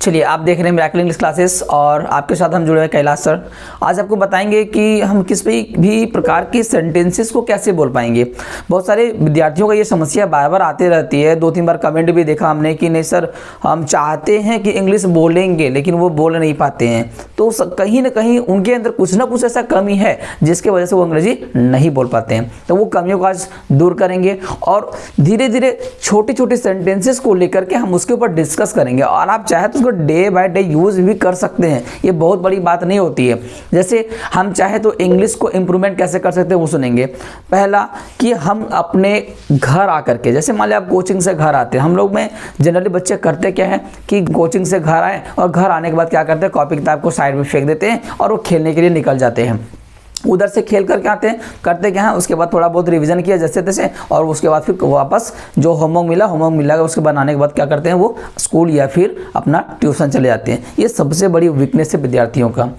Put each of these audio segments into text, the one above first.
चलिए, आप देख रहे हैं मिरेकल इंग्लिश क्लासेस और आपके साथ हम जुड़े हैं कैलाश सर। आज आपको बताएंगे कि हम किस भी प्रकार की सेंटेंसेस को कैसे बोल पाएंगे। बहुत सारे विद्यार्थियों का ये समस्या बार बार आती रहती है। 2-3 बार कमेंट भी देखा हमने कि नहीं सर, हम चाहते हैं कि इंग्लिश बोलेंगे लेकिन वो बोल नहीं पाते हैं। तो कहीं ना कहीं उनके अंदर कुछ ना कुछ ऐसा कमी है जिसके वजह से वो अंग्रेजी नहीं बोल पाते हैं। तो वो कमियों को आज दूर करेंगे और धीरे धीरे छोटी छोटी सेंटेंसेस को लेकर के हम उसके ऊपर डिस्कस करेंगे। और आप चाहे तो डे बाय डे यूज भी कर सकते हैं, ये बहुत बड़ी बात नहीं होती है। जैसे हम चाहे तो इंग्लिश को इंप्रूवमेंट कैसे कर सकते हैं वो सुनेंगे। पहला कि हम अपने घर आकर के, जैसे मान लिया आप कोचिंग से घर आते हैं, हम लोग में जनरली बच्चे करते क्या है कि कोचिंग से घर आए और घर आने के बाद क्या करते हैं, कॉपी किताब को साइड में फेंक देते हैं और वो खेलने के लिए निकल जाते हैं। उधर से खेल करके आते हैं, करते क्या है, उसके बाद थोड़ा बहुत रिवीजन किया जैसे तैसे, और उसके बाद फिर वापस जो होमवर्क मिला उसके बनाने के बाद क्या करते हैं, वो स्कूल या फिर अपना ट्यूशन चले जाते हैं। ये सबसे बड़ी वीकनेस है विद्यार्थियों का।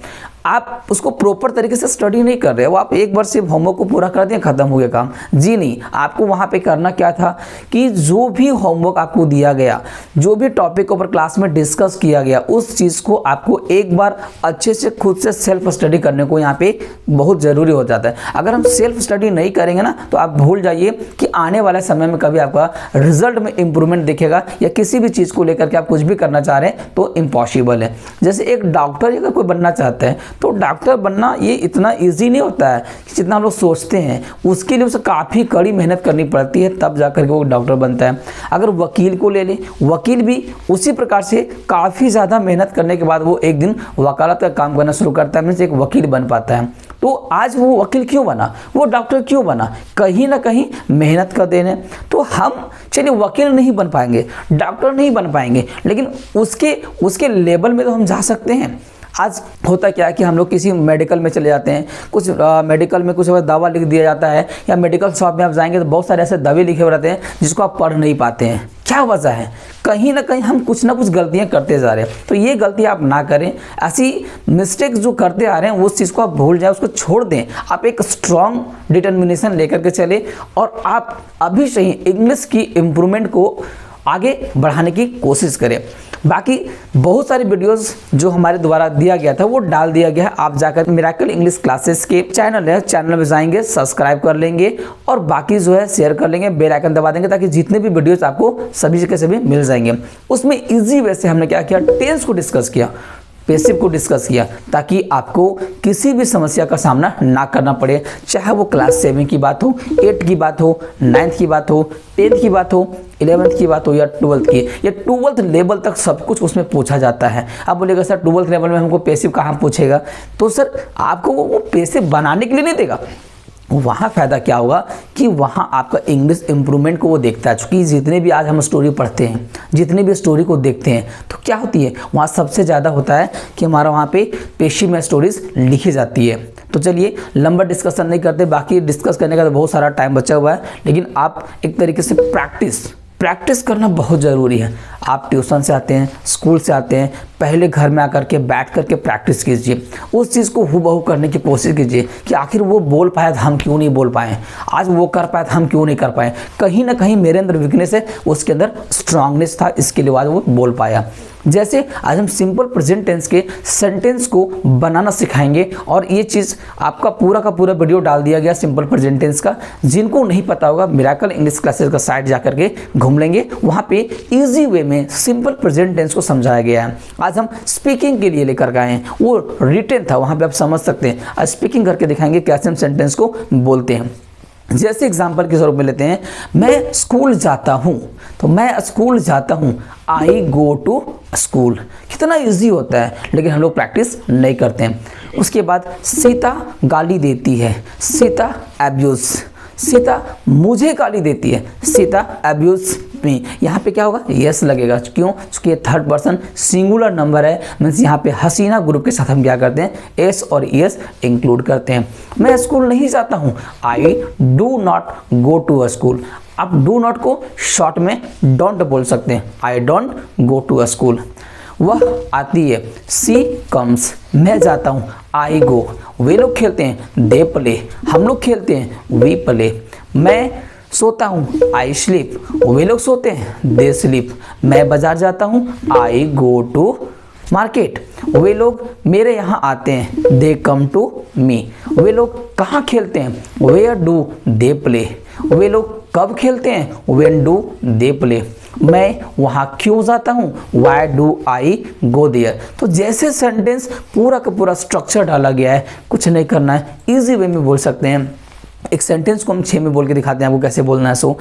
आप उसको प्रॉपर तरीके से स्टडी नहीं कर रहे हो। आप एक बार सिर्फ होमवर्क को पूरा कर दिए, खत्म हो गया काम। जी नहीं, आपको वहाँ पे करना क्या था कि जो भी होमवर्क आपको दिया गया, जो भी टॉपिक ऊपर क्लास में डिस्कस किया गया, उस चीज़ को आपको एक बार अच्छे से खुद से सेल्फ स्टडी करने को यहाँ पे बहुत ज़रूरी हो जाता है। अगर हम सेल्फ स्टडी नहीं करेंगे ना, तो आप भूल जाइए कि आने वाले समय में कभी आपका रिजल्ट में इंप्रूवमेंट दिखेगा, या किसी भी चीज़ को लेकर के आप कुछ भी करना चाह रहे हैं तो इम्पॉसिबल है। जैसे एक डॉक्टर अगर कोई बनना चाहता है तो डॉक्टर बनना ये इतना इजी नहीं होता है जितना हम लोग सोचते हैं। उसके लिए उसे काफ़ी कड़ी मेहनत करनी पड़ती है, तब जाकर के वो डॉक्टर बनता है। अगर वकील को ले लें, वकील भी उसी प्रकार से काफ़ी ज़्यादा मेहनत करने के बाद वो एक दिन वकालत का काम करना शुरू करता है, मीन्स एक वकील बन पाता है। तो आज वो वकील क्यों बना, वो डॉक्टर क्यों बना, कहीं ना कहीं मेहनत का देन है। तो हम चलिए वकील नहीं बन पाएंगे, डॉक्टर नहीं बन पाएंगे, लेकिन उसके लेवल में तो हम जा सकते हैं। आज होता क्या है कि हम लोग किसी मेडिकल में चले जाते हैं, कुछ मेडिकल में कुछ दवा लिख दिया जाता है, या मेडिकल शॉप में आप जाएंगे तो बहुत सारे ऐसे दवाई लिखे हुए रहते हैं जिसको आप पढ़ नहीं पाते हैं। क्या वजह है? कहीं ना कहीं हम कुछ ना कुछ गलतियां करते जा रहे हैं। तो ये गलती आप ना करें। ऐसी मिस्टेक्स जो करते आ रहे हैं उस चीज़ को आप भूल जाए, उसको छोड़ दें। आप एक स्ट्रॉन्ग डिटर्मिनेशन लेकर के चले और आप अभी से ही इंग्लिश की इम्प्रूवमेंट को आगे बढ़ाने की कोशिश करें। बाकी बहुत सारी वीडियोस जो हमारे द्वारा दिया गया था वो डाल दिया गया है। आप जाकर मिरेकल इंग्लिश क्लासेस के चैनल में जाएंगे, सब्सक्राइब कर लेंगे और बाकी जो है शेयर कर लेंगे, बेल आइकन दबा देंगे ताकि जितने भी वीडियोस आपको सभी के सभी मिल जाएंगे। उसमें इजी वे से हमने क्या किया, टेंस को डिस्कस किया, पैसिव को डिस्कस किया, ताकि आपको किसी भी समस्या का सामना ना करना पड़े। चाहे वो क्लास 7 की बात हो, 8 की बात हो, 9th की बात हो, 10th की बात हो, 11th की बात हो या 12th की, या 12th लेवल तक सब कुछ उसमें पूछा जाता है। आप बोलेगा सर 12th लेवल में हमको पैसिव कहाँ पूछेगा, तो सर आपको वो पैसिव बनाने के लिए नहीं देगा। वहाँ फ़ायदा क्या होगा कि वहाँ आपका इंग्लिश इम्प्रूवमेंट को वो देखता है। चूँकि जितने भी आज हम स्टोरी पढ़ते हैं, जितने भी स्टोरी को देखते हैं, तो क्या होती है वहाँ सबसे ज़्यादा होता है कि हमारा वहाँ पे पेशी में स्टोरीज लिखी जाती है। तो चलिए लंबा डिस्कशन नहीं करते, बाकी डिस्कस करने का तो बहुत सारा टाइम बचा हुआ है, लेकिन आप एक तरीके से प्रैक्टिस करना बहुत ज़रूरी है। आप ट्यूशन से आते हैं, स्कूल से आते हैं, पहले घर में आकर के बैठ करके प्रैक्टिस कीजिए। उस चीज़ को हूबहू करने की कोशिश कीजिए कि आखिर वो बोल पाया था, हम क्यों नहीं बोल पाए, आज वो कर पाया था, हम क्यों नहीं कर पाए। कहीं ना कहीं मेरे अंदर वीकनेस है, उसके अंदर स्ट्रांगनेस था, इसके लिए आज वो बोल पाया। जैसे आज हम सिंपल प्रेजेंट टेंस के सेंटेंस को बनाना सिखाएंगे, और ये चीज़ आपका पूरा का पूरा वीडियो डाल दिया गया सिंपल प्रेजेंट टेंस का। जिनको नहीं पता होगा मिरेकल इंग्लिश क्लासेस का साइट जाकर के घूम लेंगे, वहाँ पे इजी वे में सिंपल प्रेजेंट टेंस को समझाया गया है। आज हम स्पीकिंग के लिए लेकर गए हैं, वो रिटन था, वहाँ पे आप समझ सकते हैं। आज स्पीकिंग करके दिखाएंगे कैसे हम सेंटेंस को बोलते हैं। जैसे एग्जाम्पल के स्वरूप में लेते हैं, मैं स्कूल जाता हूँ, तो मैं स्कूल जाता हूँ, आई गो टू स्कूल। कितना इजी होता है, लेकिन हम लोग प्रैक्टिस नहीं करते हैं। उसके बाद सीता गाली देती है, सीता अब्यूज, सीता मुझे गाली देती है, सीता अब्यूज मी। यहाँ पे क्या होगा, यस लगेगा। क्यों? क्योंकि ये थर्ड पर्सन सिंगुलर नंबर है, मीन्स यहाँ पे हसीना ग्रुप के साथ हम क्या करते हैं, एस और एस इंक्लूड करते हैं। मैं स्कूल नहीं जाता हूँ, I do not go to a school. आप डू नॉट को शॉर्ट में डोंट बोल सकते हैं, I don't go to a school. वह आती है, सी कम्स। मैं जाता हूँ, आई गो। वे लोग खेलते हैं, दे प्ले। हम लोग खेलते हैं, वी प्ले। मैं सोता हूँ, आई स्लीप। वे लोग सोते हैं, दे स्लीप। मैं बाजार जाता हूँ, आई गो टू मार्केट, वे लोग मेरे यहाँ आते हैं, दे कम टू मी। वे लोग कहाँ खेलते हैं, वेयर डू दे प्ले। वे लोग कब खेलते हैं, व्हेन डू दे प्ले। मैं वहाँ क्यों जाता हूँ, why do I go there. तो जैसे सेंटेंस पूरा का पूरा स्ट्रक्चर डाला गया है, कुछ नहीं करना है, इजी वे में बोल सकते हैं। एक सेंटेंस को हम 6 में बोल के दिखाते हैं आपको कैसे बोलना है। सो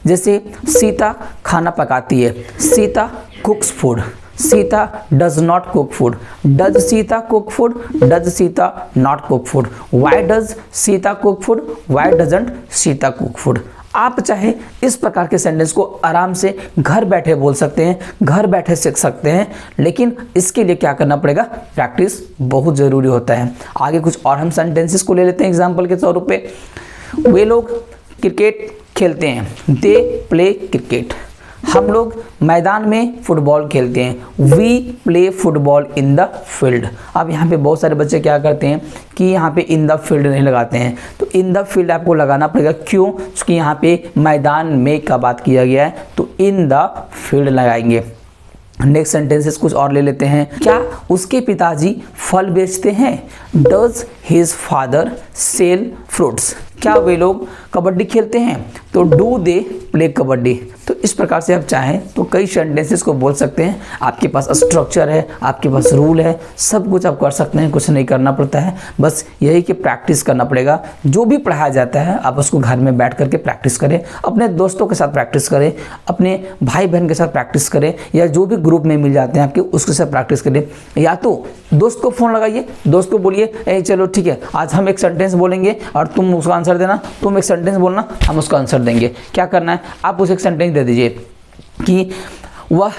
जैसे सीता खाना पकाती है, Sita cooks food. Sita does not cook food, does Sita cook food, does Sita not cook food. Why does Sita cook food, why doesn't Sita cook food. आप चाहे इस प्रकार के सेंटेंस को आराम से घर बैठे बोल सकते हैं, घर बैठे सीख सकते हैं, लेकिन इसके लिए क्या करना पड़ेगा, प्रैक्टिस बहुत ज़रूरी होता है। आगे कुछ और हम सेंटेंसेस को ले लेते हैं एग्जाम्पल के तौर पे। वे लोग क्रिकेट खेलते हैं, दे प्ले क्रिकेट। हम लोग मैदान में फुटबॉल खेलते हैं, we play football in the field. अब यहाँ पे बहुत सारे बच्चे क्या करते हैं कि यहाँ पे इन द फील्ड नहीं लगाते हैं, तो इन द फील्ड आपको लगाना पड़ेगा। क्यों, क्योंकि यहाँ पे मैदान में का बात किया गया है, तो इन द फील्ड लगाएंगे। नेक्स्ट सेंटेंसेस कुछ और ले लेते हैं। क्या उसके पिताजी फल बेचते हैं, does his father sell fruits. क्या वे लोग कबड्डी खेलते हैं, तो डू दे प्ले कबड्डी। तो इस प्रकार से आप चाहें तो कई सेंटेंसेस को बोल सकते हैं। आपके पास स्ट्रक्चर है, आपके पास रूल है, सब कुछ आप कर सकते हैं, कुछ नहीं करना पड़ता है। बस यही कि प्रैक्टिस करना पड़ेगा। जो भी पढ़ाया जाता है आप उसको घर में बैठ करके प्रैक्टिस करें, अपने दोस्तों के साथ प्रैक्टिस करें, अपने भाई बहन के साथ प्रैक्टिस करें, या जो भी ग्रुप में मिल जाते हैं आपके उसके साथ प्रैक्टिस करें। या तो दोस्त को फ़ोन लगाइए, दोस्त को बोलिए चलो ठीक है आज हम एक सेंटेंस बोलेंगे और तुम उसका आंसर देना, तुम एक सेंटेंस बोलना, हम उसका आंसर देंगे। क्या करना है, आप उसे एक सेंटेंस दे दीजिए कि वह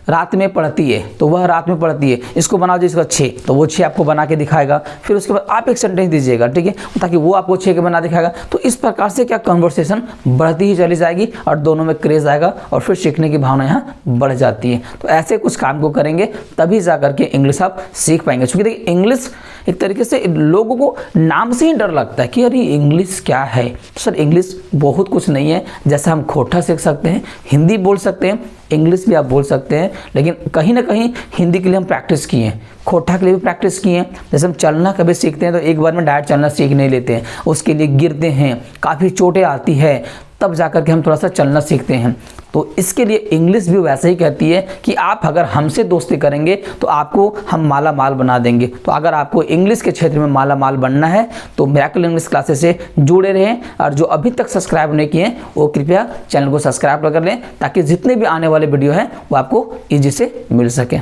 रात में पढ़ती है, तो वह रात में पढ़ती है, इसको बनाओ जी इसका 6, तो वो 6 आपको बना के दिखाएगा। फिर उसके बाद आप एक सेंटेंस दीजिएगा, ठीक है, ताकि वो आपको 6 के बना दिखाएगा। तो इस प्रकार से क्या कन्वर्सेशन बढ़ती ही चली जाएगी और दोनों में क्रेज आएगा और फिर सीखने की भावना यहाँ बढ़ जाती है। तो ऐसे कुछ काम को करेंगे तभी जा करके इंग्लिश आप सीख पाएंगे। क्योंकि देखिए इंग्लिश एक तरीके से लोगों को नाम से ही डर लगता है कि अरे इंग्लिश क्या है। तो सर इंग्लिश बहुत कुछ नहीं है। जैसे हम खोटा सीख सकते हैं, हिंदी बोल सकते हैं, इंग्लिश भी आप बोल सकते हैं, लेकिन कहीं ना कहीं हिंदी के लिए हम प्रैक्टिस किए हैं, खोटा के लिए भी प्रैक्टिस किए हैं। जैसे हम चलना कभी सीखते हैं तो एक बार में डायरेक्ट चलना सीख नहीं लेते हैं, उसके लिए गिरते हैं, काफ़ी चोटें आती है, तब जाकर के हम थोड़ा सा चलना सीखते हैं। तो इसके लिए इंग्लिश भी वैसे ही कहती है कि आप अगर हमसे दोस्ती करेंगे तो आपको हम माला माल बना देंगे। तो अगर आपको इंग्लिश के क्षेत्र में माला माल बनना है तो मिरेकल इंग्लिश क्लासेस से जुड़े रहें, और जो अभी तक सब्सक्राइब नहीं किए हैं वो कृपया चैनल को सब्सक्राइब कर लें, ताकि जितने भी आने वाले वीडियो हैं वो आपको ईजी से मिल सके।